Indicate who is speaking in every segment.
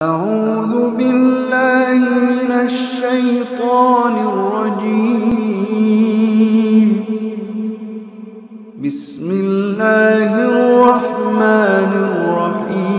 Speaker 1: أعوذ بالله من الشيطان الرجيم. بسم الله الرحمن الرحيم.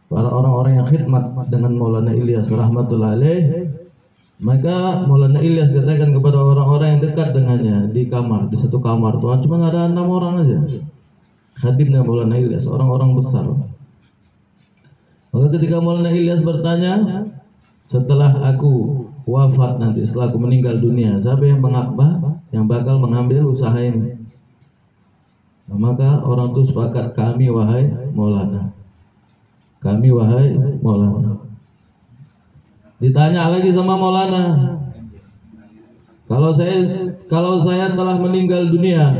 Speaker 2: Para orang-orang yang khidmat dengan Maulana Ilyas rahmatullah alaih, maka Maulana Ilyas katakan kepada orang-orang yang dekat dengannya di kamar, di satu kamar Tuhan cuma ada 6 orang aja khadimnya Maulana Ilyas, orang-orang besar. Maka ketika Maulana Ilyas bertanya, setelah aku wafat nanti, setelah aku meninggal dunia, siapa yang bakal mengambil usaha ini? Maka orang itu sepakat, kami wahai Maulana. Kami wahai Maulana. Ditanya lagi sama Maulana, kalau saya telah meninggal dunia,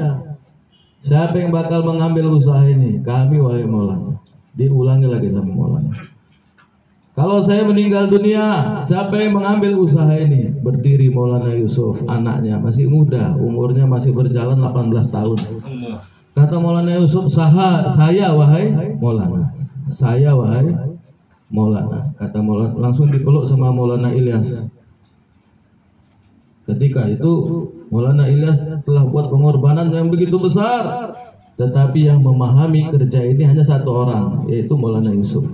Speaker 2: siapa yang bakal mengambil usaha ini? Kami wahai Maulana. Diulangi lagi sama Maulana. Kalau saya meninggal dunia, siapa yang mengambil usaha ini? Berdiri Maulana Yusuf, anaknya masih muda, umurnya masih berjalan 18 tahun. Kata Maulana Yusuf, saya wahai Maulana. Saya wahai Maulana. Kata Maulana, langsung dipeluk sama Maulana Ilyas. Ketika itu Maulana Ilyas telah buat pengorbanan yang begitu besar, tetapi yang memahami kerja ini hanya satu orang, yaitu Maulana Yusuf.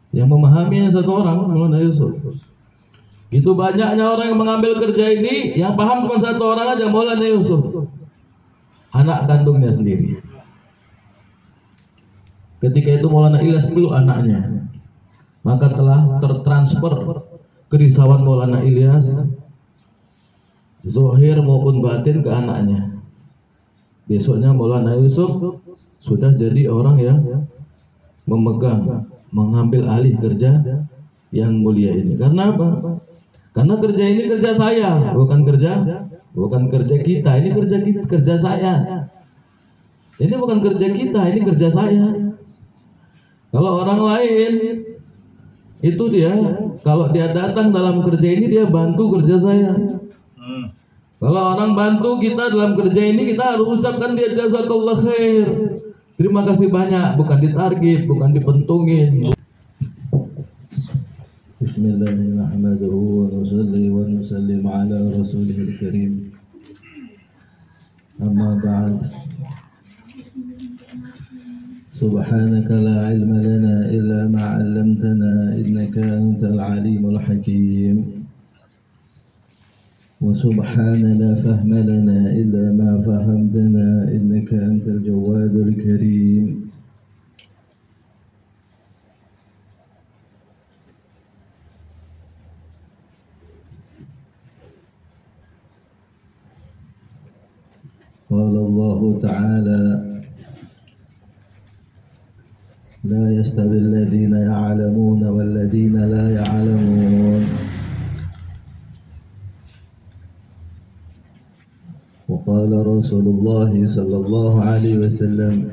Speaker 2: Yang memahaminya satu orang, Maulana Yusuf. Gitu banyaknya orang yang mengambil kerja ini, yang paham cuma satu orang aja, Maulana Yusuf, anak kandungnya sendiri. Ketika itu Maulana Ilyas peluk anaknya, maka telah tertransfer kerisauan Maulana Ilyas, zahir maupun batin, ke anaknya. Besoknya Maulana Yusuf sudah jadi orang yang mengambil alih kerja yang mulia ini. Karena apa? Karena kerja ini kerja saya, bukan kerja kita. Ini kerja saya. Ini bukan kerja kita, ini kerja saya. Kalau orang lain itu kalau dia datang dalam kerja ini, dia bantu kerja saya. Kalau orang bantu kita dalam kerja ini, kita harus ucapkan dia jazakallah khair, terima kasih banyak, bukan ditarget, bukan dipentungin. Bismillahirrahmanirrahim. Wa nusalli wa nusallim ala rasulihil karim. Amma ba'd. سبحانك لا علم لنا إلا ما علمتنا إنك أنت العليم الحكيم وسبحان لا فهم لنا إلا ما فهمتنا إنك أنت الجواد الكريم قال الله تعالى لا يستوي الذين يعلمون والذين لا يعلمون وقال رسول الله صلى الله عليه وسلم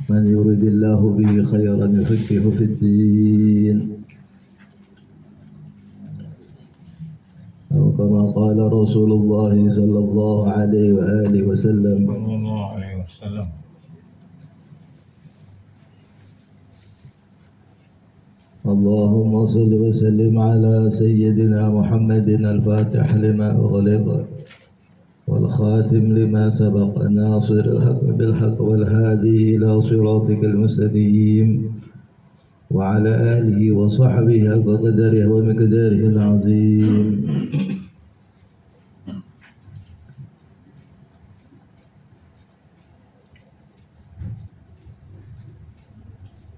Speaker 2: من يريد الله به خيرا يفقهه في الدين أو كما قال رسول الله صلى الله عليه وآله وسلم اللهم صل وسلم على سيدنا محمد الفاتح لما أغلق والخاتم لما سبق ناصر الحق بالحق والهادي إلى صراطك المستقيم وعلى آله وصحبه حق قدره ومقداره العظيم.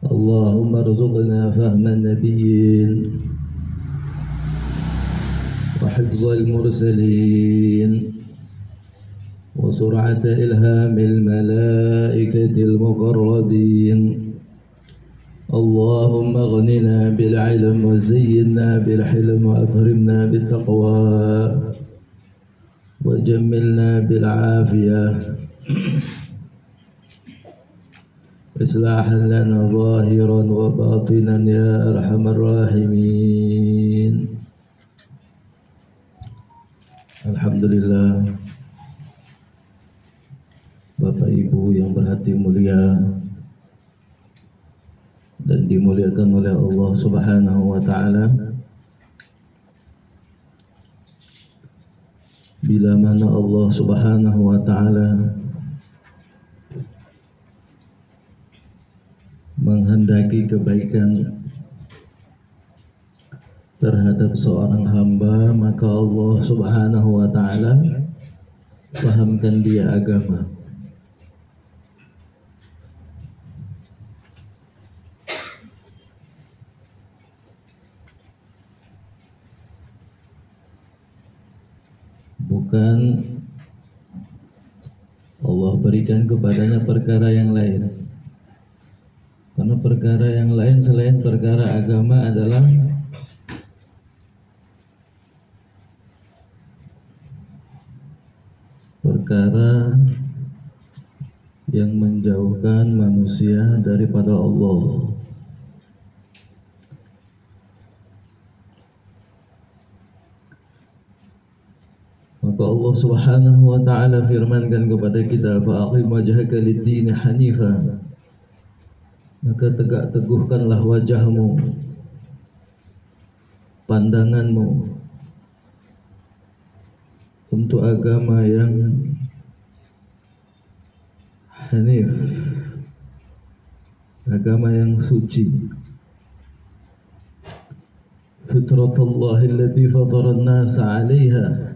Speaker 2: اللهم ارزقنا فهم النبيين وحفظ المرسلين وسرعة إلهام الملائكة المقربين. اللهم اغننا بالعلم وزينا بالحلم وأكرمنا بالتقوى جملنا بالعافية إصلاحا لنا ظاهرا وباطنا يا أرحم الراحمين. Alhamdulillah, Bapak Ibu yang berhati mulia dan dimuliakan oleh Allah Subhanahu wa Ta'ala, bila mana Allah Subhanahu wa Ta'ala menghendaki kebaikan terhadap seorang hamba, maka Allah Subhanahu wa Ta'ala pahamkan dia agama. Bukan Allah berikan kepadanya perkara yang lain, karena perkara yang lain selain perkara agama adalah perkara yang menjauhkan manusia daripada Allah. Maka Allah Subhanahu wa Ta'ala firmankan kepada kita, fa'aqim wajhaka lid-din hanifa, maka tegak teguhkanlah wajahmu, pandanganmu untuk agama yang hanif, agama yang suci. Fitratullahi allati fatara an-nasa 'alaiha,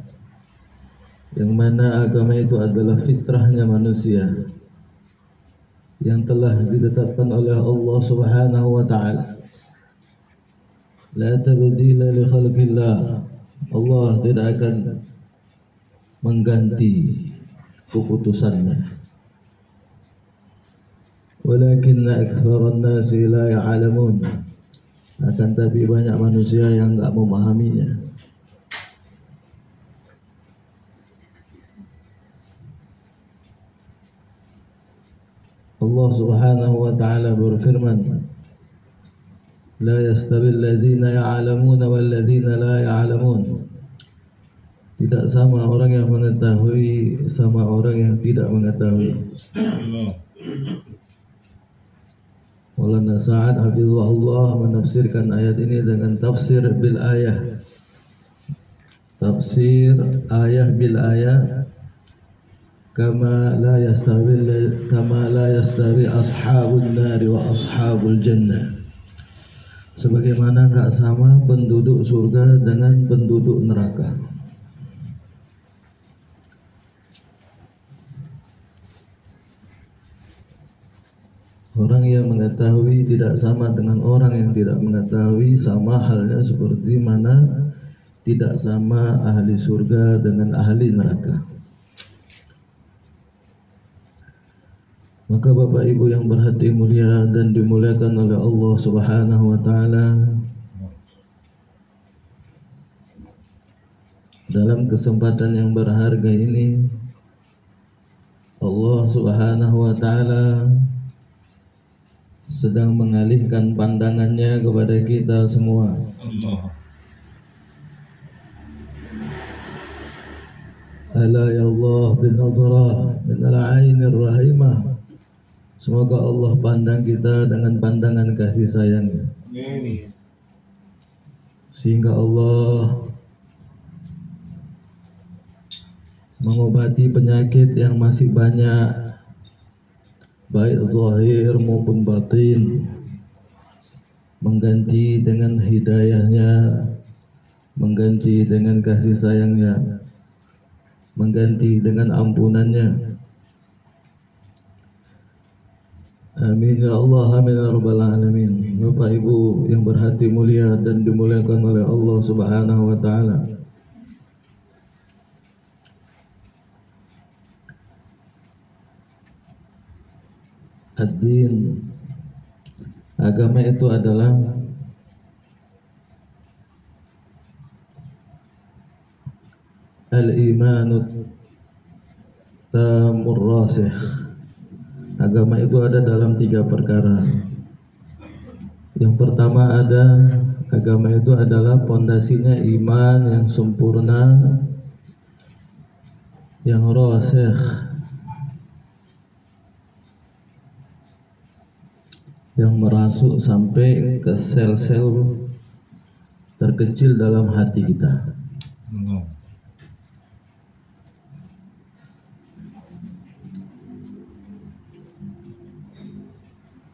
Speaker 2: yang mana agama itu adalah fitrahnya manusia yang telah ditetapkan oleh Allah Subhanahu wa Ta'ala. La tabdila li khalqillah, Allah tidak akan mengganti keputusannya. Walakinna aktsaran nasi la ya'lamun, akan tapi banyak manusia yang enggak memahaminya. Allah Subhanahu wa Ta'ala berfirman, la yastawil ladzina ya'lamuna wal ladzina la ya'lamun, tidak sama orang yang mengetahui sama orang yang tidak mengetahui. Maulana Sa'ad hafizahullah menafsirkan ayat ini dengan tafsir bil ayah. Tafsir ayah bil ayah, kama la yastawi ashabun nari wa ashabul jannah, sebagaimana enggak sama penduduk surga dengan penduduk neraka. Orang yang mengetahui tidak sama dengan orang yang tidak mengetahui, sama halnya seperti mana tidak sama ahli surga dengan ahli neraka. Maka Bapak Ibu yang berhati mulia dan dimuliakan oleh Allah Subhanahu wa Ta'ala, dalam kesempatan yang berharga ini Allah Subhanahu wa Ta'ala sedang mengalihkan pandangannya kepada kita semua. Ala ya Allah bin nazarah min al-ainir rahimah, semoga Allah pandang kita dengan pandangan kasih sayangnya, sehingga Allah mengobati penyakit yang masih banyak, baik zahir maupun batin, mengganti dengan hidayahnya, mengganti dengan kasih sayangnya, mengganti dengan ampunannya. Amin ya Allah, amin ya rabbal alamin. Bapak Ibu yang berhati mulia dan dimuliakan oleh Allah Subhanahu wa Ta'ala, ad-din, agama itu adalah al-iman murrasikh. Agama itu ada dalam 3 perkara. Yang pertama agama itu adalah pondasinya iman yang sempurna, yang rasikh, yang merasuk sampai ke sel-sel terkecil dalam hati kita.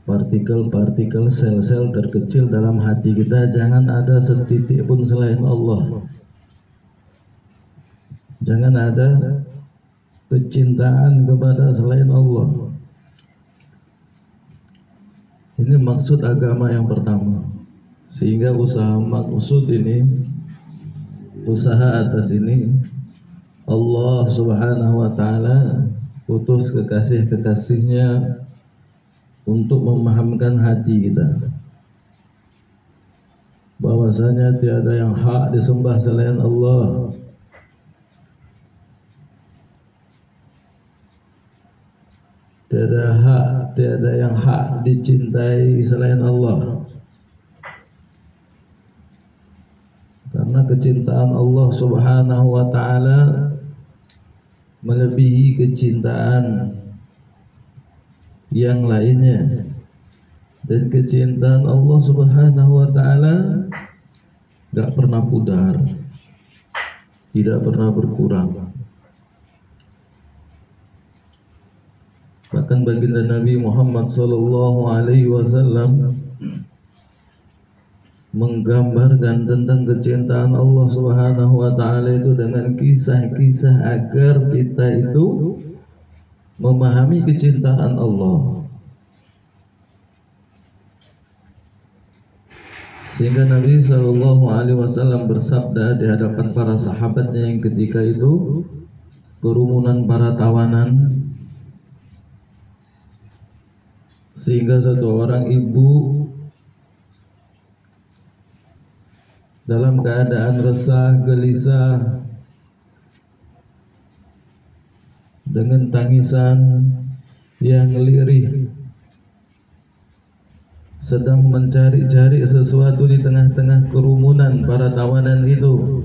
Speaker 2: Partikel-partikel sel-sel terkecil dalam hati kita, jangan ada setitik pun selain Allah. Jangan ada kecintaan kepada selain Allah. Ini maksud agama yang pertama. Sehingga usaha atas ini Allah Subhanahu wa taala utus kekasih-kekasihnya untuk memahamkan hati kita bahwasanya tiada yang hak disembah selain Allah. Tiada yang hak dicintai selain Allah. Karena kecintaan Allah Subhanahu wa taala melebihi kecintaan yang lainnya, dan kecintaan Allah Subhanahu wa taala gak pernah pudar, tidak pernah berkurang. Bahkan baginda Nabi Muhammad sallallahu alaihi wasallam menggambarkan tentang kecintaan Allah Subhanahu wa taala itu dengan kisah-kisah agar kita itu memahami kecintaan Allah. Sehingga Nabi sallallahu alaihi wasallam bersabda di hadapan para sahabatnya yang ketika itu kerumunan para tawanan, sehingga satu orang ibu dalam keadaan resah, gelisah, dengan tangisan yang lirih, sedang mencari-cari sesuatu di tengah-tengah kerumunan para tawanan itu.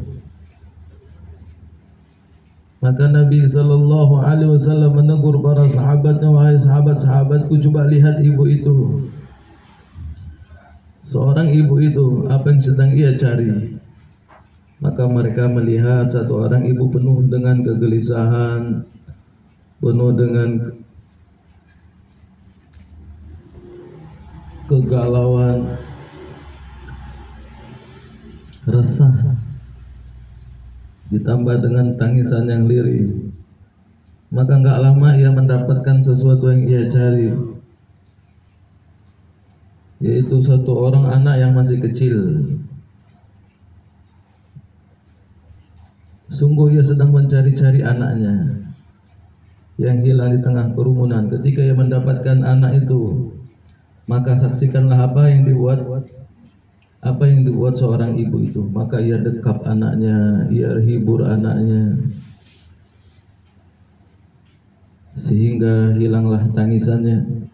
Speaker 2: Maka Nabi sallallahu alaihi wasallam menegur para sahabatnya, wahai sahabat-sahabatku, coba lihat ibu itu. Seorang ibu itu, apa yang sedang ia cari? Maka mereka melihat satu orang ibu penuh dengan kegelisahan, penuh dengan kegalauan, resah, ditambah dengan tangisan yang lirih. Maka enggak lama ia mendapatkan sesuatu yang ia cari, yaitu satu orang anak yang masih kecil. Sungguh ia sedang mencari-cari anaknya yang hilang di tengah kerumunan. Ketika ia mendapatkan anak itu, maka saksikanlah apa yang dibuat seorang ibu itu. Maka ia dekap anaknya, ia hibur anaknya, sehingga hilanglah tangisannya.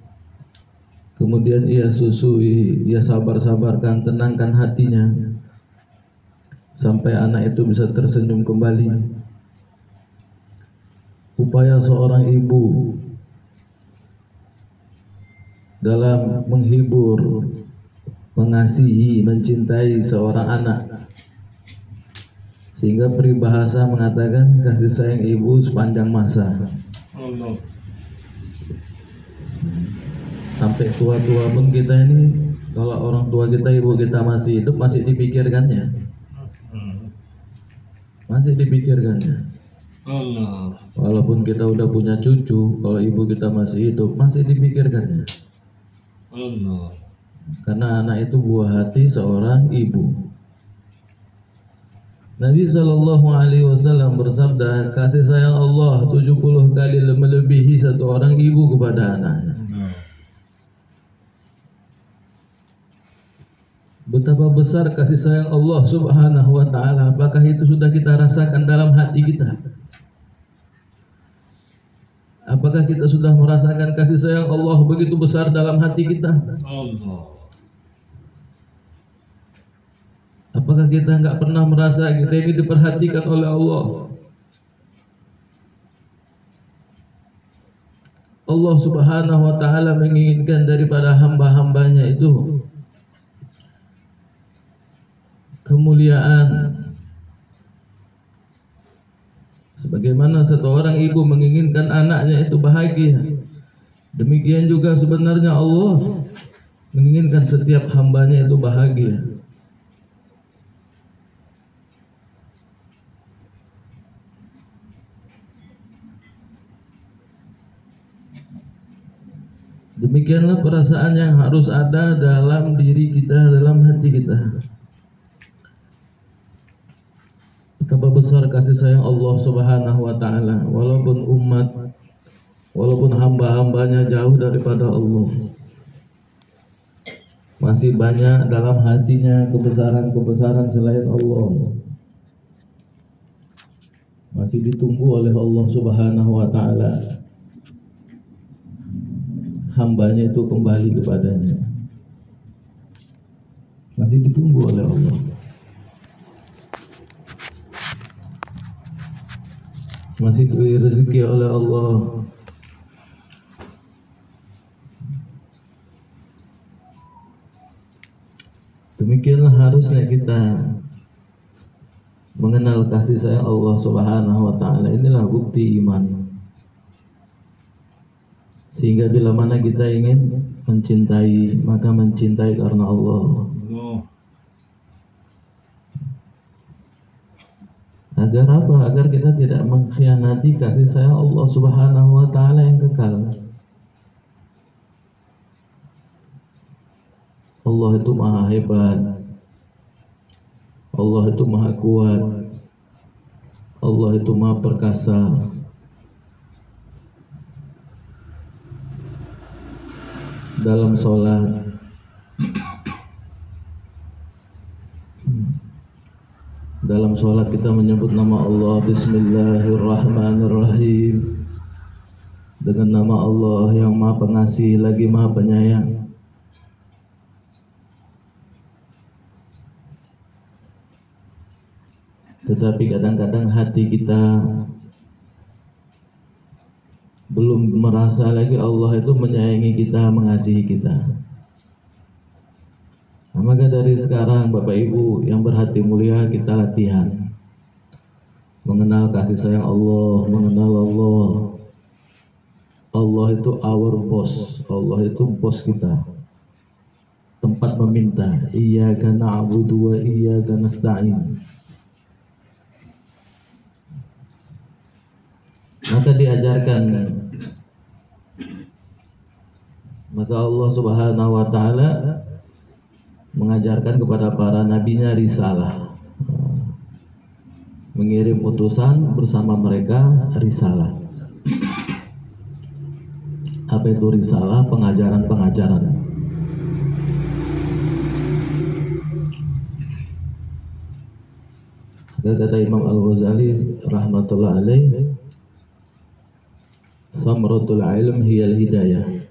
Speaker 2: Kemudian ia susui, ia sabar-sabarkan, tenangkan hatinya, sampai anak itu bisa tersenyum kembali. Upaya seorang ibu dalam menghibur, mengasihi, mencintai seorang anak, sehingga peribahasa mengatakan kasih sayang ibu sepanjang masa. Allah. Sampai tua-tua pun kita ini, kalau orang tua kita, ibu kita masih hidup, masih dipikirkannya, masih dipikirkannya. Allah. Walaupun kita udah punya cucu, kalau ibu kita masih hidup, masih dipikirkannya. Allah. Karena anak itu buah hati seorang ibu. Nabi sallallahu alaihi wasallam bersabda, kasih sayang Allah 70 kali melebihi satu orang ibu kepada anaknya. Betapa besar kasih sayang Allah Subhanahu wa taala, apakah itu sudah kita rasakan dalam hati kita? Apakah kita sudah merasakan kasih sayang Allah begitu besar dalam hati kita?
Speaker 3: Allah.
Speaker 2: Apakah kita nggak pernah merasa kita ini diperhatikan oleh Allah? Allah Subhanahu wa ta'ala menginginkan daripada hamba-hambanya itu kemuliaan. Sebagaimana satu orang ibu menginginkan anaknya itu bahagia, demikian juga sebenarnya Allah menginginkan setiap hambanya itu bahagia. Demikianlah perasaan yang harus ada dalam diri kita, dalam hati kita. Betapa besar kasih sayang Allah Subhanahu wa ta'ala. Walaupun hamba-hambanya jauh daripada Allah, masih banyak dalam hatinya kebesaran-kebesaran selain Allah. Masih ditunggu oleh Allah Subhanahu wa ta'ala hambanya itu kembali kepadanya. Masih ditunggu oleh Allah. Masih diberi rezeki oleh Allah. Demikianlah harusnya kita mengenal kasih sayang Allah Subhanahu wa ta'ala. Inilah bukti iman. Sehingga bila mana kita ingin mencintai, maka mencintai karena Allah. Agar apa? Agar kita tidak mengkhianati kasih sayang Allah Subhanahu wa ta'ala yang kekal. Allah itu maha hebat. Allah itu maha kuat. Allah itu maha perkasa. Dalam sholat, kita menyebut nama Allah, Bismillahirrahmanirrahim, dengan nama Allah yang maha pengasih lagi maha penyayang. Tetapi kadang-kadang hati kita belum merasa lagi Allah itu menyayangi kita, mengasihi kita. Nah, maka dari sekarang Bapak Ibu yang berhati mulia, kita latihan mengenal kasih sayang Allah, mengenal Allah. Allah itu our boss, Allah itu bos kita. Tempat meminta, iyyaka na'budu wa iyyaka nasta'in. Maka diajarkan, maka Allah Subhanahu wa ta'ala mengajarkan kepada para nabinya risalah, mengirim utusan bersama mereka risalah. Apa itu risalah? Pengajaran-pengajaran. Kata Imam Al-Ghazali rahmatullah alaih, Samratul ilm hiyal hidayah.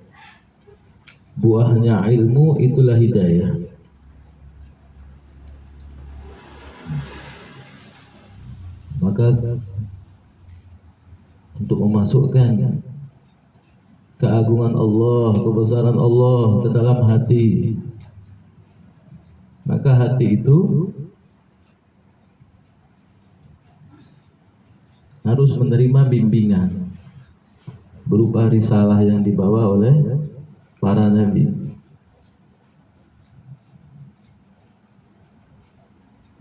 Speaker 2: Buahnya ilmu itulah hidayah. Maka untuk memasukkan keagungan Allah, kebesaran Allah ke dalam hati, maka hati itu harus menerima bimbingan berupa risalah yang dibawa oleh para nabi.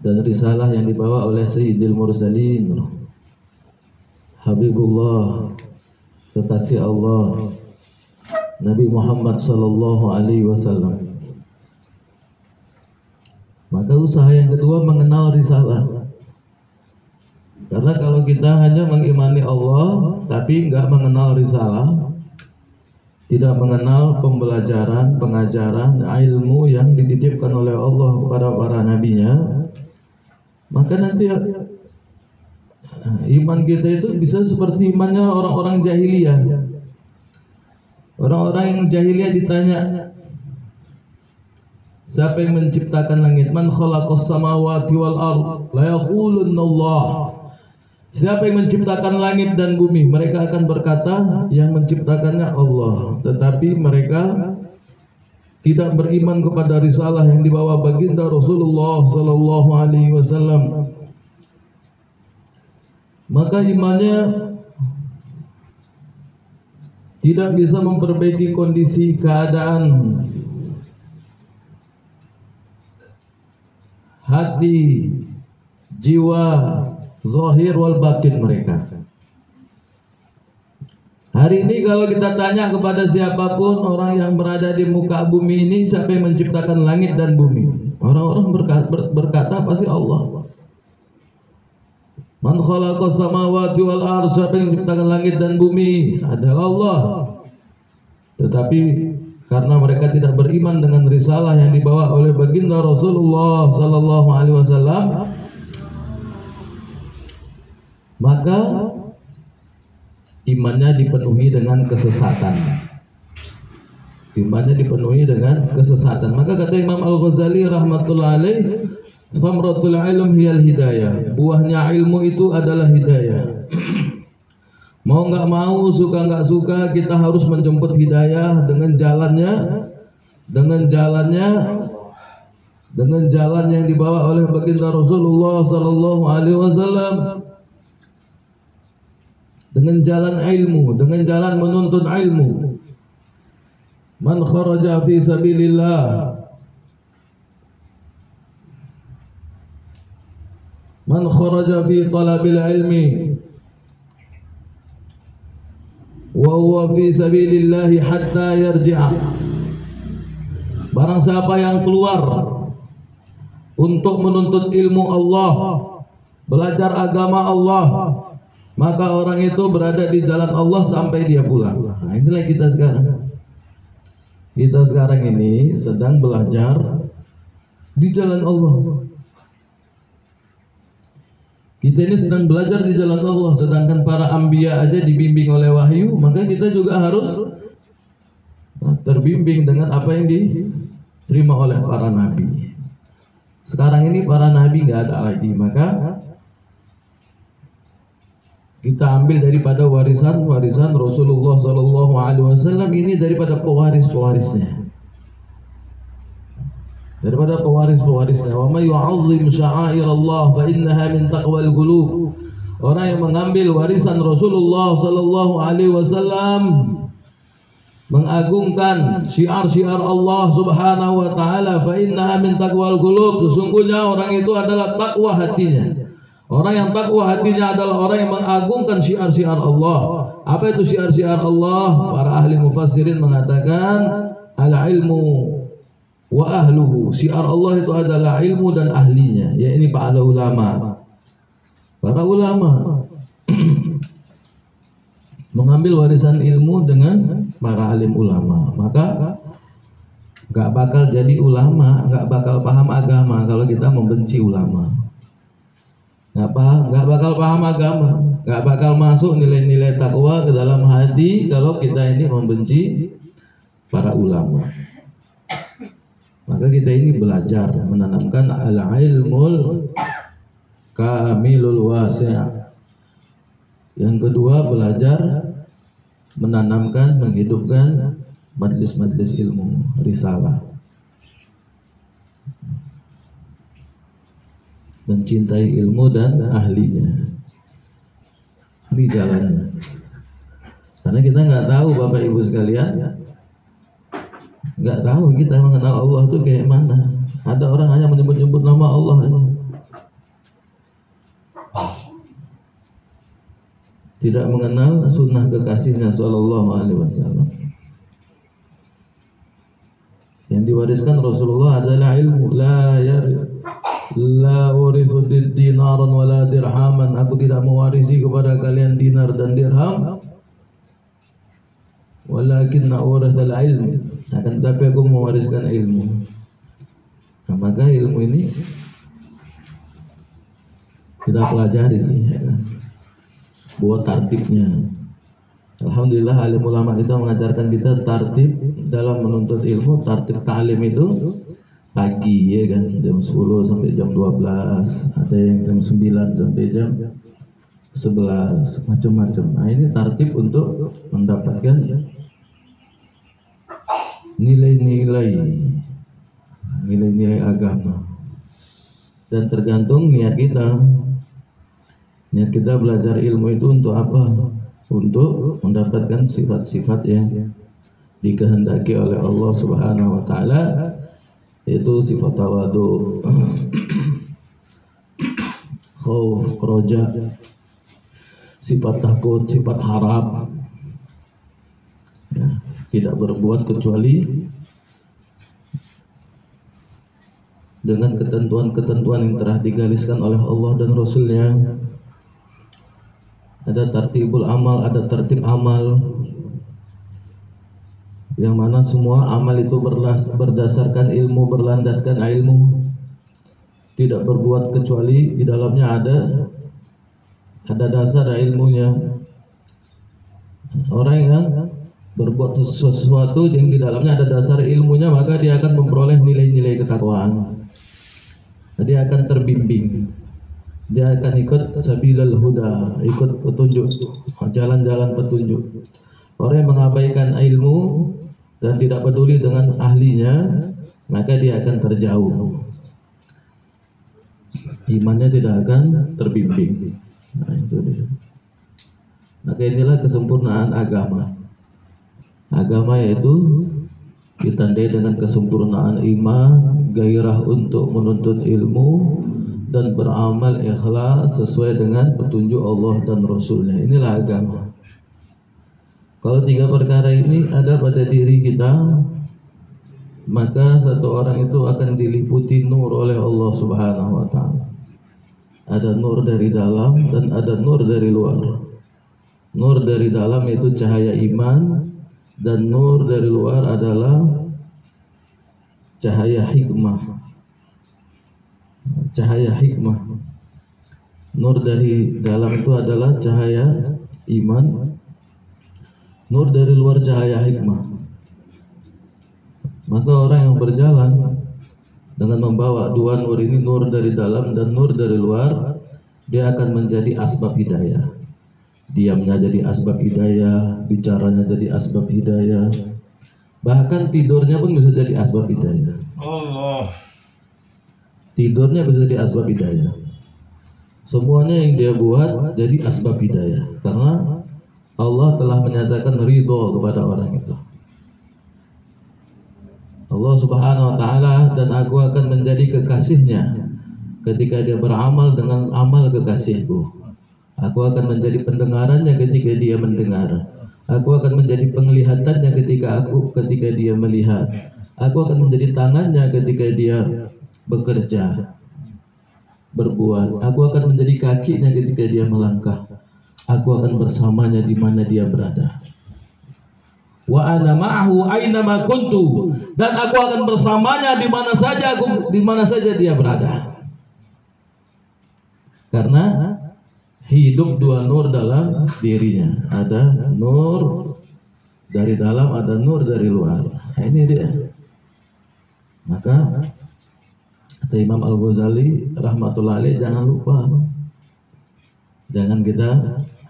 Speaker 2: Dan risalah yang dibawa oleh Sayyidil Mursalin, Habibullah, kekasih Allah, Nabi Muhammad sallallahu alaihi wasallam. Maka usaha yang kedua mengenal risalah. Karena kalau kita hanya mengimani Allah tapi nggak mengenal risalah, tidak mengenal pembelajaran, pengajaran, ilmu yang dititipkan oleh Allah kepada para nabinya, maka nanti iman kita itu bisa seperti imannya orang-orang jahiliyah. Orang-orang yang jahiliyah ditanya, siapa yang menciptakan langit? Man khalaqas samawati wal ard? La yaqulunna Allah. Siapa yang menciptakan langit dan bumi? Mereka akan berkata, yang menciptakannya Allah. Tetapi mereka tidak beriman kepada risalah yang dibawa baginda Rasulullah sallallahu alaihi wasallam. Maka imannya tidak bisa memperbaiki kondisi keadaan hati, jiwa, zahir wal batin mereka. Hari ini kalau kita tanya kepada siapapun orang yang berada di muka bumi ini, siapa yang menciptakan langit dan bumi? Orang-orang berkata pasti Allah. Man khalaqas samawati wal ard? Siapa yang menciptakan langit dan bumi? Adalah Allah. Tetapi karena mereka tidak beriman dengan risalah yang dibawa oleh baginda Rasulullah sallallahu alaihi wasallam, maka imannya dipenuhi dengan kesesatan. Imannya dipenuhi dengan kesesatan. Maka kata Imam Al-Ghazali rahmatullah alaih, Thamratul ilm hiyal hidayah. Buahnya ilmu itu adalah hidayah. Mau nggak mau, suka nggak suka, kita harus menjemput hidayah dengan jalan yang dibawa oleh baginda Rasulullah sallallahu alaihi wasallam, dengan jalan ilmu, dengan jalan menuntut ilmu. Man kharaja fi sabilillah, man kharaja fi talabil ilmi wa huwa fi sabilillah hatta yarji'a. Barang siapa yang keluar untuk menuntut ilmu Allah, belajar agama Allah, maka orang itu berada di jalan Allah sampai dia pulang. Nah, inilah kita sekarang. Kita sekarang ini sedang belajar di jalan Allah. Kita ini sedang belajar di jalan Allah. Sedangkan para anbiya aja dibimbing oleh wahyu, maka kita juga harus terbimbing dengan apa yang diterima oleh para nabi. Sekarang ini para nabi nggak ada lagi, maka kita ambil daripada warisan Rasulullah sallallahu alaihi wasallam ini, daripada pewarisnya. Wa may yu'azzim sya'airallah fa innaha min taqwal qulub. Orang yang mengambil warisan Rasulullah sallallahu alaihi wasallam, mengagungkan syiar-syiar Allah Subhanahu wa taala, fa innaha min taqwal qulub. Sesungguhnya orang itu adalah takwa hatinya. Orang yang takwa hatinya adalah orang yang mengagungkan syiar-syiar Allah. Apa itu syiar-syiar Allah? Para ahli mufassirin mengatakan al-ilmu wa ahluhu. Syiar Allah itu adalah ilmu dan ahlinya, yaitu para ulama. Para ulama mengambil warisan ilmu dengan para alim ulama, maka gak bakal jadi ulama, gak bakal paham agama kalau kita membenci ulama. Gak bakal paham agama, gak bakal masuk nilai-nilai takwa ke dalam hati kalau kita ini membenci para ulama. Maka kita ini belajar menanamkan al-ilmul kamilul wasi'. Yang kedua, belajar menanamkan, menghidupkan majlis-majlis ilmu, risalah. Mencintai ilmu dan ahlinya. Ini jalannya. Karena kita nggak tahu, Bapak Ibu sekalian, nggak tahu kita mengenal Allah itu kayak mana. Ada orang hanya menyebut-nyebut nama Allah ini, tidak mengenal sunnah kekasihnya sallallahu alaihi wasallam. Yang diwariskan Rasulullah adalah ilmu. La warithu dinaran wala dirhaman. Aku tidak mewarisi kepada kalian dinar dan dirham, walakinna urathal ilm. Akan tetapi aku mewariskan ilmu. Nah, maka ilmu ini kita pelajari, ya kan? buat tertibnya. Alhamdulillah alim ulama kita mengajarkan kita tertib dalam menuntut ilmu. Tertib ta'lim itu pagi ya kan, jam 10 sampai jam 12, ada yang jam 9 sampai jam 11, macam-macam. Nah ini tertib untuk mendapatkan nilai-nilai agama. Dan tergantung niat kita. Niat kita belajar ilmu itu untuk apa? Untuk mendapatkan sifat-sifat yang dikehendaki oleh Allah Subhanahu wa taala, yaitu sifat tawadu, khauf, roja, sifat takut, sifat harap, ya, tidak berbuat kecuali dengan ketentuan-ketentuan yang telah digariskan oleh Allah dan Rasulnya. Ada tertibul amal, ada tertib amal, yang mana semua amal itu berdasarkan ilmu, berlandaskan ilmu, tidak berbuat kecuali di dalamnya ada dasar ilmunya. Orang yang berbuat sesuatu yang di dalamnya ada dasar ilmunya, maka dia akan memperoleh nilai-nilai ketakwaan. Dia akan terbimbing, dia akan ikut sabilal huda, ikut petunjuk, jalan-jalan petunjuk. Orang yang mengabaikan ilmu dan tidak peduli dengan ahlinya, maka dia akan terjauh, imannya tidak akan terbimbing. Nah itu dia. Maka inilah kesempurnaan agama. Agama yaitu ditandai dengan kesempurnaan iman, gairah untuk menuntut ilmu, dan beramal ikhlas sesuai dengan petunjuk Allah dan Rasulnya. Inilah agama. Kalau tiga perkara ini ada pada diri kita, maka satu orang itu akan diliputi nur oleh Allah Subhanahu wa ta'ala. Ada nur dari dalam dan ada nur dari luar. Nur dari dalam itu cahaya iman, dan nur dari luar adalah cahaya hikmah. Cahaya hikmah. Nur dari dalam itu adalah cahaya iman, nur dari luar cahaya hikmah. Maka orang yang berjalan dengan membawa dua nur ini, nur dari dalam dan nur dari luar, dia akan menjadi asbab hidayah. Diamnya jadi asbab hidayah, bicaranya jadi asbab hidayah, bahkan tidurnya pun bisa jadi asbab hidayah. Allah. Tidurnya bisa jadi asbab hidayah. Semuanya yang dia buat jadi asbab hidayah, karena Allah telah menyatakan ridho kepada orang itu. Allah Subhanahu wa ta'ala, dan aku akan menjadi kekasihnya ketika dia beramal dengan amal kekasihku. Aku akan menjadi pendengarannya ketika dia mendengar. Aku akan menjadi penglihatannya ketika dia melihat. Aku akan menjadi tangannya ketika dia bekerja, berbuat. Aku akan menjadi kakinya ketika dia melangkah. Aku akan bersamanya di mana dia berada. Wa ana ma'ahu aina ma kuntu, dan aku akan bersamanya di mana saja dia berada. Karena hidup dua nur dalam dirinya. Ada nur dari dalam, ada nur dari luar. Nah, ini dia. Maka kata Imam Al-Ghazali rahmatullah alaih, jangan lupa, jangan kita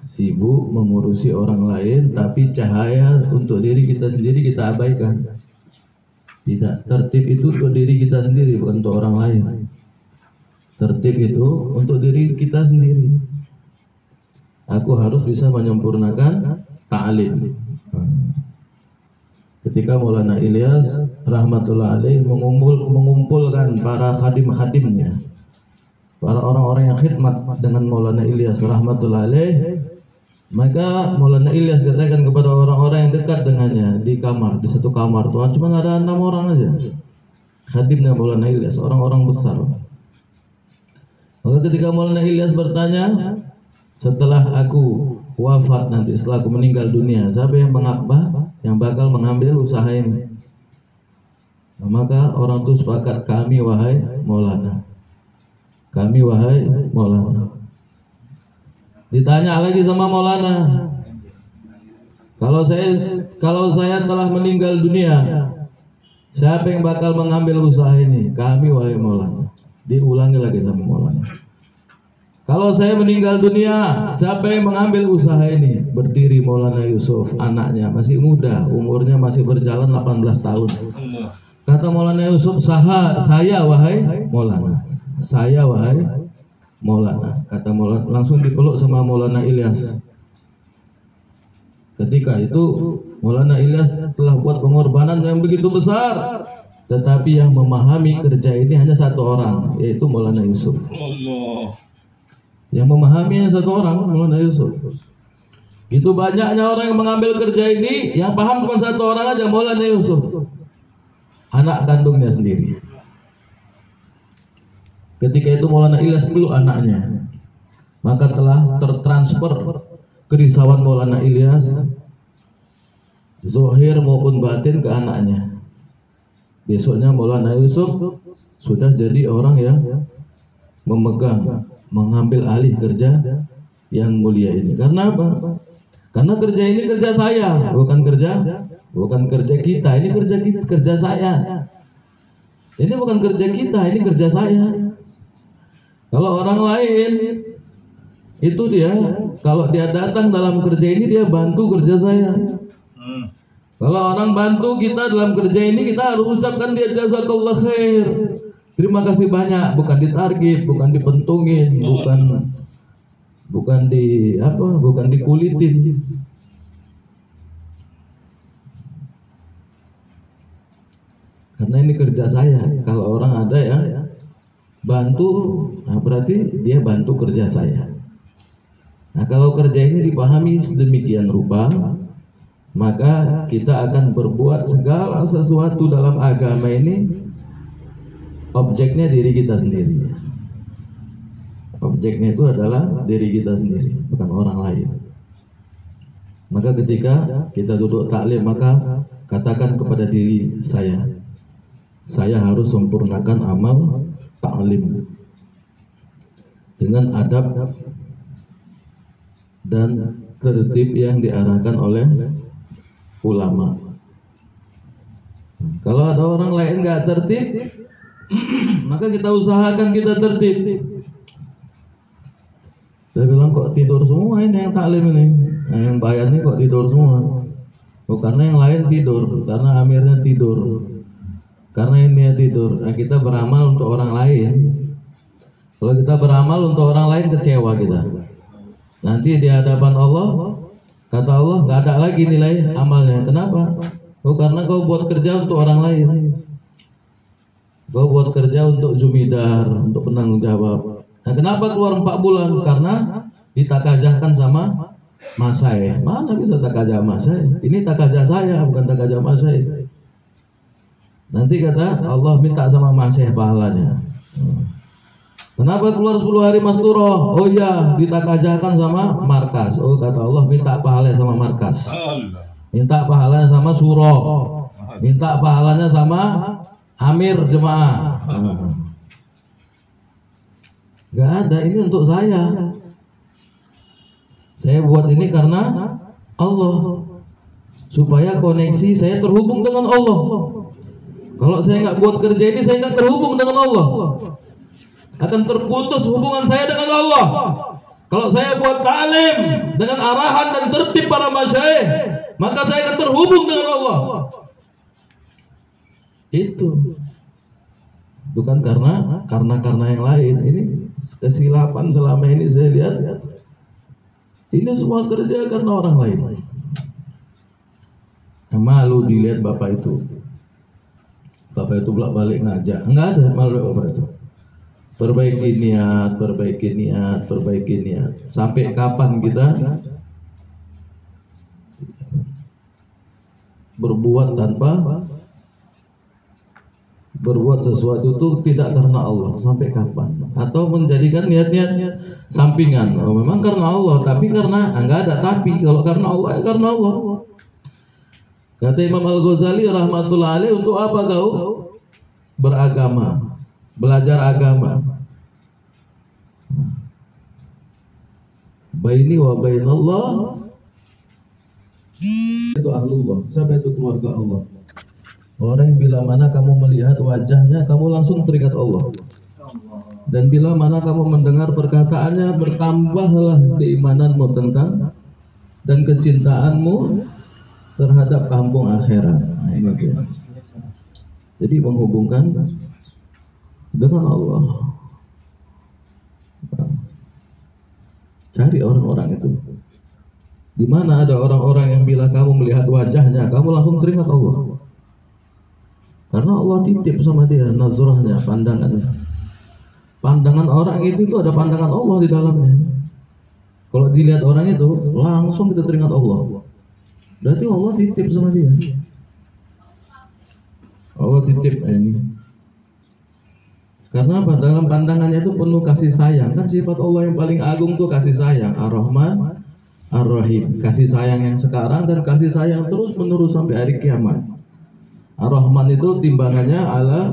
Speaker 2: sibuk mengurusi orang lain, tapi cahaya untuk diri kita sendiri kita abaikan. Tidak, tertib itu untuk diri kita sendiri, bukan untuk orang lain. Tertib itu untuk diri kita sendiri. Aku harus bisa menyempurnakan ta'lim. Ketika Maulana Ilyas rahmatullah alaih mengumpulkan para khadim-khadimnya, para orang-orang yang khidmat dengan Maulana Ilyas rahmatullah alaih, maka Maulana Ilyas katakan kepada orang-orang yang dekat dengannya di kamar, di satu kamar, Tuhan, cuma ada 6 orang aja khadimnya Maulana Ilyas, orang-orang besar. Maka ketika Maulana Ilyas bertanya, setelah aku wafat nanti, setelah aku meninggal dunia, siapa yang bakal mengambil usaha ini? Nah, maka orang itu sepakat, kami wahai Maulana, kami wahai Maulana. Ditanya lagi sama Maulana, kalau saya telah meninggal dunia, siapa yang bakal mengambil usaha ini? Kami, wahai Maulana. Diulangi lagi sama Maulana. Kalau saya meninggal dunia, siapa yang mengambil usaha ini? Berdiri Maulana Yusuf, anaknya masih muda, umurnya masih berjalan 18 tahun. Kata Maulana Yusuf, saya wahai Maulana. Saya wahai Maulana. Kata Maulana, langsung dipeluk sama Maulana Ilyas. Ketika itu Maulana Ilyas telah buat pengorbanan yang begitu besar, tetapi yang memahami kerja ini hanya satu orang, yaitu Maulana Yusuf. Yang memahami hanya satu orang, Maulana Yusuf. Gitu banyaknya orang yang mengambil kerja ini, yang paham cuma satu orang aja, Maulana Yusuf, anak kandungnya sendiri. Ketika itu Maulana Ilyas peluk anaknya, maka telah tertransfer kerisauan Maulana Ilyas, zahir maupun batin, ke anaknya. Besoknya Maulana Yusuf sudah jadi orang yang mengambil alih kerja yang mulia ini. Karena apa? Karena kerja ini kerja saya, bukan kerja kita. Ini kerja saya. Ini bukan kerja kita, ini kerja saya. Kalau orang lain itu kalau dia datang dalam kerja ini, dia bantu kerja saya. Kalau orang bantu kita dalam kerja ini, kita harus ucapkan dia jazakallah khair, terima kasih banyak, bukan ditarget, bukan dipentungin, bukan dikulitin. Karena ini kerja saya. Kalau orang ada ya bantu, nah berarti dia bantu kerja saya. Nah, kalau kerja ini dipahami sedemikian rupa, maka kita akan berbuat segala sesuatu dalam agama ini, objeknya diri kita sendiri. Objeknya itu adalah diri kita sendiri, bukan orang lain. Maka ketika kita duduk taklim, maka katakan kepada diri saya harus sempurnakan amal taklim dengan adab dan tertib yang diarahkan oleh ulama. Kalau ada orang lain nggak tertib, maka kita usahakan kita tertib. Saya bilang, kok tidur semua ini yang taklim ini, yang bayar ini kok tidur semua? Oh, karena yang lain tidur, karena amirnya tidur, karena ini tidur. Nah, kita beramal untuk orang lain. Kalau kita beramal untuk orang lain, kecewa kita. Nanti di hadapan Allah, kata Allah, nggak ada lagi nilai amalnya. Kenapa? Oh, karena kau buat kerja untuk orang lain. Kau buat kerja untuk jumidar, untuk penanggung jawab. Nah, kenapa keluar 4 bulan? Karena ditakajahkan sama mas saya. Mana bisa takajah mas saya? Ini takajah saya, bukan takajah mas saya. Nanti kata Allah, minta sama mas saya pahalanya. Kenapa keluar 10 hari mas Turo? Oh iya, ditakajahkan sama markas. Oh, kata Allah, minta pahalanya sama markas. Minta pahalanya sama suro. Minta pahalanya sama amir jemaah. Gak ada, ini untuk saya. Saya buat ini karena Allah, supaya koneksi saya terhubung dengan Allah. Kalau saya nggak buat kerja ini, saya nggak terhubung dengan Allah. Akan terputus hubungan saya dengan Allah. Kalau saya buat ta'lim dengan arahan dan tertib para masyayikh, maka saya akan terhubung dengan Allah. Itu bukan karena yang lain. Ini kesilapan selama ini saya lihat. Ini semua kerja karena orang lain. Malu dilihat bapak itu. Bapak itu bolak-balik ngajak. Enggak ada malu bapak itu. Perbaiki niat, perbaiki niat, perbaiki niat. Sampai kapan kita berbuat sesuatu itu tidak karena Allah? Sampai kapan? Atau menjadikan niat-niat sampingan. Oh, memang karena Allah, tapi karena enggak ada tapi. Kalau karena Allah, ya karena Allah. Kata Imam Al-Ghazali rahmatullah alaih, untuk apa kau beragama, belajar agama? baini wa bainallah itu ahlullah. Siapa itu keluarga Allah? Orang yang bila mana kamu melihat wajahnya, kamu langsung teringat Allah. Dan bila mana kamu mendengar perkataannya, bertambahlah keimananmu tentang dan kecintaanmu terhadap kampung akhirat. Nah, ini dia. Jadi menghubungkan dengan Allah. Nah, cari orang-orang itu. Di mana ada orang-orang yang bila kamu melihat wajahnya, kamu langsung teringat Allah. Karena Allah titip sama dia nazrahnya, pandangannya. Pandangan orang itu ada pandangan Allah di dalamnya. Kalau dilihat orang itu, langsung kita teringat Allah. Berarti Allah titip sama dia. Allah titip ini. Karena apa? Dalam pandangannya itu penuh kasih sayang. Kan sifat Allah yang paling agung itu kasih sayang. Ar-Rahman, Ar-Rahim. Kasih sayang yang sekarang dan kasih sayang terus menerus sampai hari kiamat. Ar-Rahman itu timbangannya ala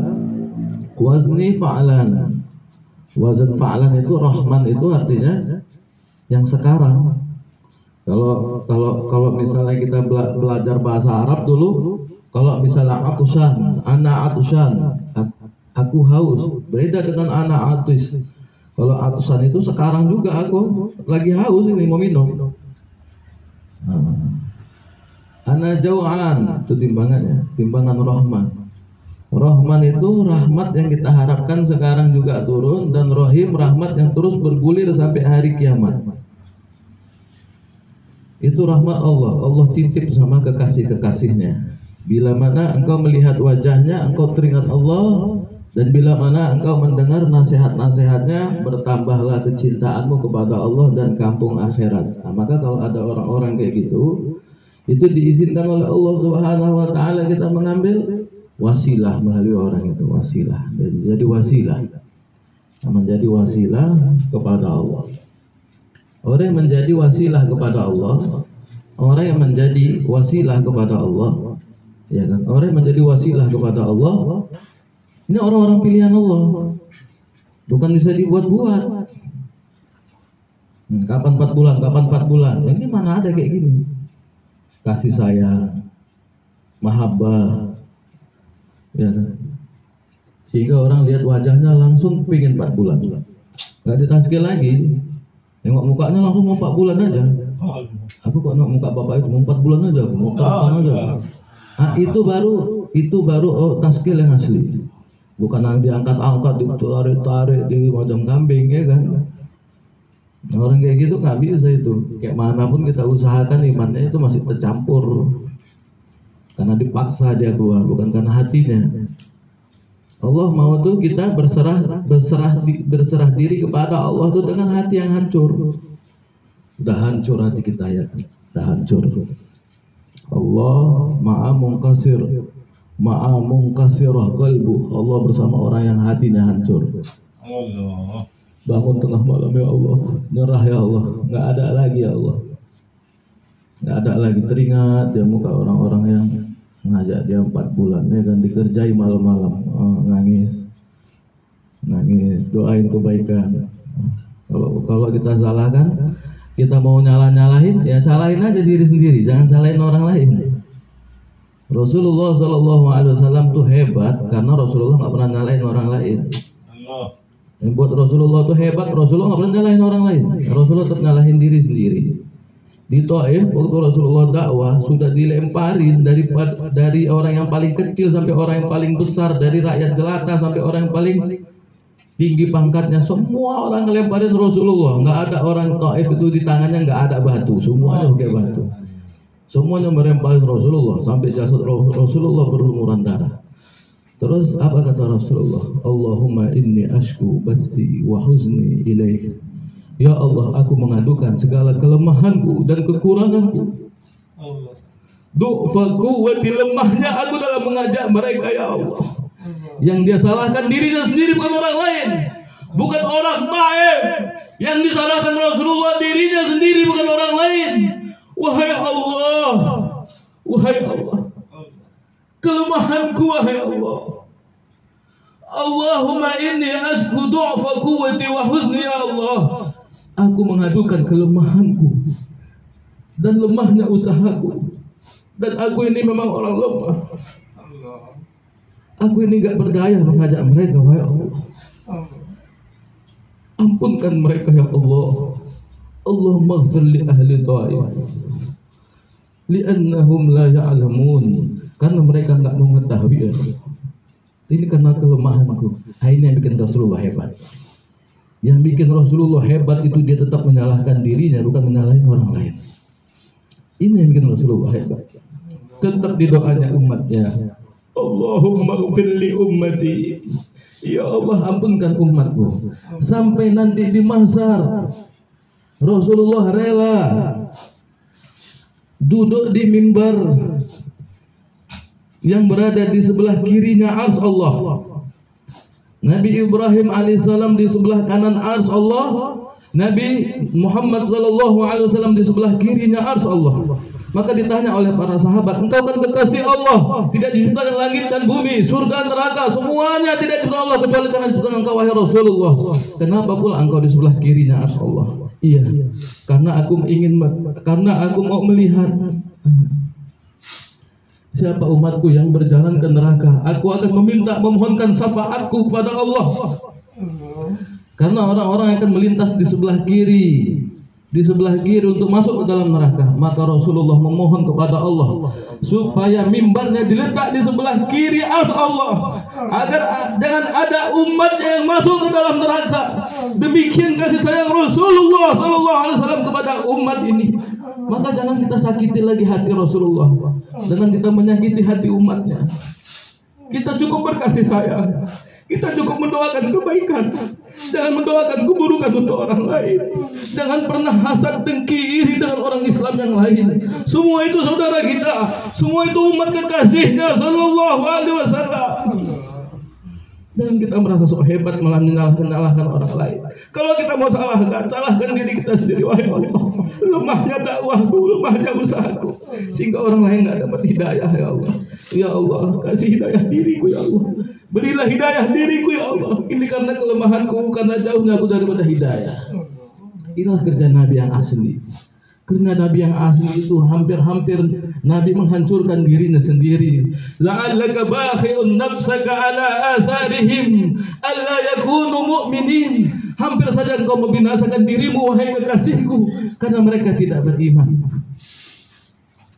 Speaker 2: wazni fa'lan. Wazan fa'lan itu Rahman itu artinya yang sekarang. Kalau misalnya kita belajar bahasa Arab dulu, kalau misalnya atusan, ana atusan, aku haus, beda dengan ana atus. Kalau atusan itu sekarang juga aku lagi haus ini mau minum. Ana jau'an itu timbangannya, timbangan Rahman. Rahman itu rahmat yang kita harapkan sekarang juga turun, dan Rahim rahmat yang terus bergulir sampai hari kiamat. Itu rahmat Allah. Allah titip sama kekasih-kekasihnya. Bila mana engkau melihat wajahnya, engkau teringat Allah. Dan bila mana engkau mendengar nasihat-nasihatnya, bertambahlah kecintaanmu kepada Allah dan kampung akhirat. Nah, maka kalau ada orang-orang kayak gitu, itu diizinkan oleh Allah Subhanahu wa taala kita mengambil wasilah melalui orang itu, wasilah. Jadi wasilah. Menjadi wasilah kepada Allah. Orang yang menjadi wasilah kepada Allah, orang yang menjadi wasilah kepada Allah, ya kan? Orang yang menjadi wasilah kepada Allah, ini orang-orang pilihan Allah, bukan bisa dibuat-buat. Kapan 4 bulan? Kapan 4 bulan? Ini mana ada kayak gini? Kasih sayang, mahabbah, ya kan? Sehingga orang lihat wajahnya langsung pingin 4 bulan, nggak ditazkir lagi. Nengok mukanya langsung mau 4 bulan aja. Aku kok nengok muka bapak itu mau 4 bulan aja, mau 4 bulan aja. Nah, itu baru tazkir yang asli. Bukan yang diangkat-angkat, ditarik-tarik di macam kambing, ya kan? Orang kayak gitu nggak bisa itu. Kayak manapun kita usahakan imannya itu masih tercampur. Karena dipaksa dia keluar, bukan karena hatinya. Allah mau tuh kita berserah diri kepada Allah tuh dengan hati yang hancur. Udah hancur hati kita ya, udah hancur. Allah ma'a munkasirah qalbu. Allah bersama orang yang hatinya hancur. Allah. Bangun tengah malam ya Allah, nyerah ya Allah, nggak ada lagi ya Allah, nggak ada lagi. Teringat dia muka orang-orang yang ngajak dia 4 bulan, ya kan, dikerjai malam-malam, nangis, doain kebaikan. Kalau kita salah kan, kita mau nyalahin, ya salahin aja diri sendiri, jangan salahin orang lain. Rasulullah SAW tuh hebat karena Rasulullah nggak pernah nyalahin orang lain. Yang buat Rasulullah tuh hebat, Rasulullah nggak pernah nyalahin orang lain. Rasulullah tetap nyalahin diri sendiri. Di Taif waktu Rasulullah dakwah sudah dilemparin dari orang yang paling kecil sampai orang yang paling besar, dari rakyat jelata sampai orang yang paling tinggi pangkatnya, semua orang ngelemparin Rasulullah. Nggak ada orang Taif itu di tangannya nggak ada batu, semuanya pakai batu. Semuanya melemparin Rasulullah sampai jasad Rasulullah berlumuran darah. Terus apa kata Rasulullah? Allahumma inni ashku bathi wa huzni ilaih. Ya Allah, aku mengadukan segala kelemahanku dan kekuranganku. Du'fa quwwati, lemahnya aku dalam mengajak mereka ya Allah. Yang dia salahkan dirinya sendiri, bukan orang lain. Bukan orang Taif. Yang disalahkan Rasulullah dirinya sendiri, bukan orang lain. Wahai Allah, wahai Allah, kelemahanku wahai Allah. Allahumma inni ashku du'fa quwwati wa huzni ya Allah. Aku mengadukan kelemahanku dan lemahnya usahaku, dan aku ini memang orang lemah. Aku ini gak berdaya mengajak mereka, wahai Allah. Ampunkan mereka ya Allah. Allahumma ighfir li ahli Taif li'annahum la ya'lamun, karena mereka enggak mengetahui ya. Ini karena kelemahanku. Ini yang bikin Rasulullah hebat. Yang bikin Rasulullah hebat itu dia tetap menyalahkan dirinya, bukan menyalahkan orang lain. Ini yang bikin Rasulullah hebat. Tetap di doanya umatnya, Allahumma ighfir li ummati, ya Allah ampunkan umatku. Sampai nanti di mahsyar Rasulullah rela duduk di mimbar yang berada di sebelah kirinya ars Allah. Nabi Ibrahim alaihissalam di sebelah kanan ars Allah, Nabi Muhammad sallallahu alaihi wasallam di sebelah kirinya ars Allah. Maka ditanya oleh para sahabat, engkau kan kekasih Allah, tidak diciptakan langit dan bumi, surga neraka, semuanya tidak diciptakan Allah kecuali karena diciptakan engkau wahai Rasulullah. Kenapa pula engkau di sebelah kirinya ars Allah? Iya, karena aku mau melihat siapa umatku yang berjalan ke neraka. Aku akan memohonkan syafaatku kepada Allah. Karena orang-orang yang akan melintas di sebelah kiri untuk masuk ke dalam neraka, maka Rasulullah memohon kepada Allah supaya mimbarnya diletak di sebelah kiri ars Allah, agar jangan ada umat yang masuk ke dalam neraka. Demikian kasih sayang Rasulullah sallallahu alaihi wasallam kepada umat ini. Maka jangan kita sakiti lagi hati Rasulullah, jangan kita menyakiti hati umatnya. Kita cukup berkasih sayang, kita cukup mendoakan kebaikan, jangan mendoakan keburukan untuk orang lain. Jangan pernah hasad dengki iri dengan orang Islam yang lain. Semua itu saudara kita, semua itu umat kekasihnya sallallahu alaihi wasallam. Jangan kita merasa sok hebat malah menyalahkan orang lain. Kalau kita mau salahkan diri kita sendiri. Wahai Allah, lemahnya dakwahku, lemahnya usahaku, sehingga orang lain nggak dapat hidayah ya Allah. Ya Allah, kasih hidayah diriku ya Allah. Berilah hidayah diriku ya Allah. Ini karena kelemahanku, karena jauhnya aku daripada hidayah. Inilah kerja Nabi yang asli. Kerja Nabi yang asli itu hampir-hampir Nabi menghancurkan dirinya sendiri. La'allaka bakhi'un nafsaka ala atharihim alla yakunu mu'minin. Hampir saja engkau membinasakan dirimu wahai kekasihku, karena mereka tidak beriman.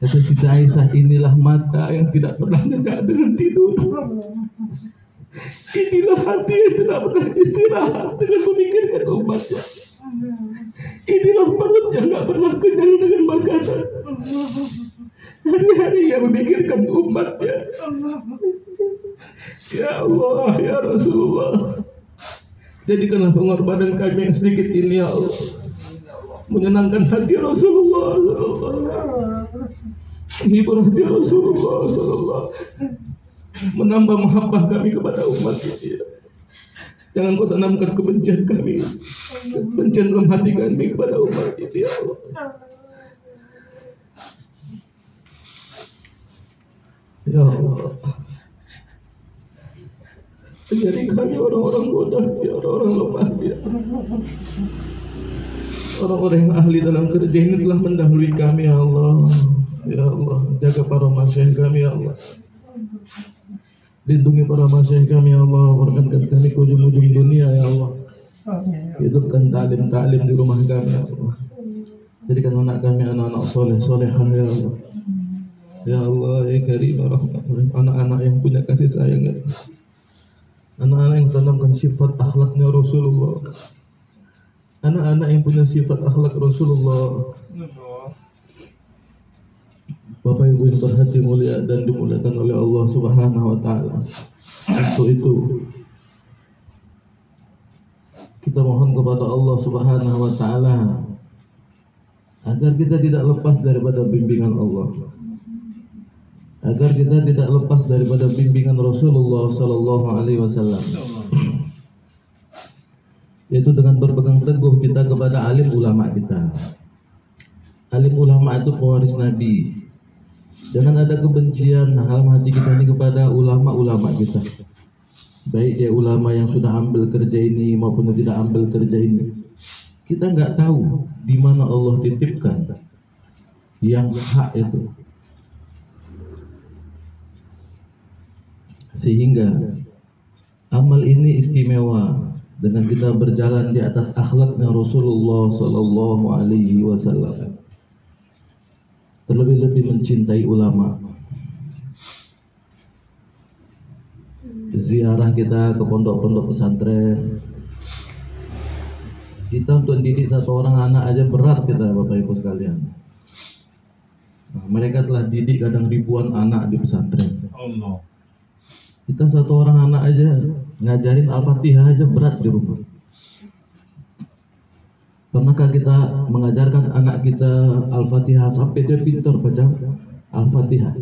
Speaker 2: Kata Siti Aisyah, inilah mata yang tidak pernah nyenyak dengan tidur. Inilah hati yang tidak pernah istirahat dengan memikirkan umatnya. Inilah perut yang tidak pernah kenyang dengan makanan. Hari-hari yang memikirkan umatnya. Ya Allah, ya Rasulullah, jadikanlah pengorbanan kami yang sedikit ini ya Allah menyenangkan hati Rasulullah sallallahu, menghibur hati Rasulullah sallallahu, menambah mahabbah kami kepada umatnya. Jangan kau tanamkan kebencian kami, kebencian dalam hati kami kepada umat itu ya Allah. Ya Allah, jadi kami orang-orang bodoh, orang-orang lemah, orang-orang yang ahli dalam kerja ini telah mendahului kami ya Allah. Ya Allah, jaga para masyayikh kami ya Allah. Lindungi para masyayikh kami ya Allah, berkatkan kami ke ujung-ujung dunia ya Allah. Hidupkan ta'lim di rumah kami ya Allah. Jadikan anak kami anak-anak soleh-solehah ya Allah. Ya Allah, ya Karim, anak-anak yang punya kasih sayang ya. Anak-anak yang tanamkan sifat akhlaknya Rasulullah. Anak-anak yang punya sifat akhlak Rasulullah. Bapak Ibu yang berhati mulia dan dimuliakan oleh Allah Subhanahu wa taala. Untuk itu kita mohon kepada Allah Subhanahu wa taala agar kita tidak lepas daripada bimbingan Allah. Agar kita tidak lepas daripada bimbingan Rasulullah sallallahu alaihi wasallam. Yaitu dengan berpegang teguh kita kepada alim ulama kita. Alim ulama itu pewaris Nabi. Jangan ada kebencian dalam hati kita ini kepada ulama-ulama kita. Baik dia ulama yang sudah ambil kerja ini maupun yang tidak ambil kerja ini. Kita nggak tahu di mana Allah titipkan yang hak itu, sehingga amal ini istimewa dengan kita berjalan di atas akhlaknya Rasulullah Sallallahu Alaihi Wasallam. Terlebih-lebih mencintai ulama. Ziarah kita ke pondok-pondok pesantren. Kita untuk didik satu orang anak aja berat kita, Bapak Ibu sekalian. Nah, mereka telah didik kadang ribuan anak di pesantren.
Speaker 3: Allah.
Speaker 2: Kita satu orang anak aja ngajarin Al-Fatihah aja berat di rumah. Pernahkah kita mengajarkan anak kita Al-Fatihah sampai dia pintar baca Al-Fatihah?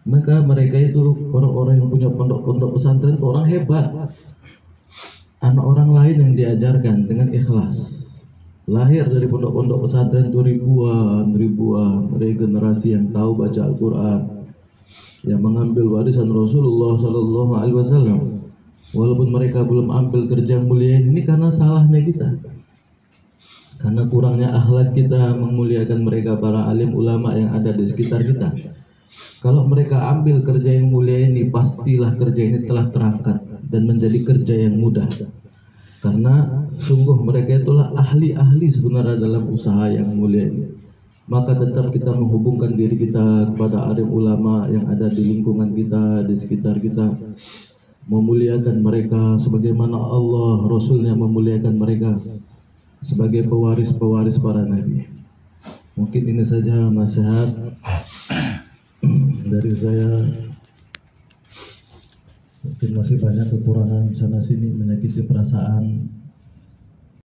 Speaker 2: Maka mereka itu orang-orang yang punya pondok-pondok pesantren itu orang hebat. Anak orang lain yang diajarkan dengan ikhlas. Lahir dari pondok-pondok pesantren itu ribuan regenerasi yang tahu baca Al-Quran, yang mengambil warisan Rasulullah Sallallahu Alaihi Wasallam. Walaupun mereka belum ambil kerja yang mulia ini karena salahnya kita, karena kurangnya akhlak kita memuliakan mereka para alim ulama yang ada di sekitar kita. Kalau mereka ambil kerja yang mulia ini, pastilah kerja ini telah terangkat dan menjadi kerja yang mudah. Karena sungguh mereka itulah ahli-ahli sebenarnya dalam usaha yang mulia ini. Maka tetap kita menghubungkan diri kita kepada alim ulama yang ada di lingkungan kita, di sekitar kita, memuliakan mereka sebagaimana Allah Rasulnya memuliakan mereka sebagai pewaris-pewaris para nabi. Mungkin ini saja nasihat dari saya. Mungkin masih banyak kekurangan sana sini menyakiti perasaan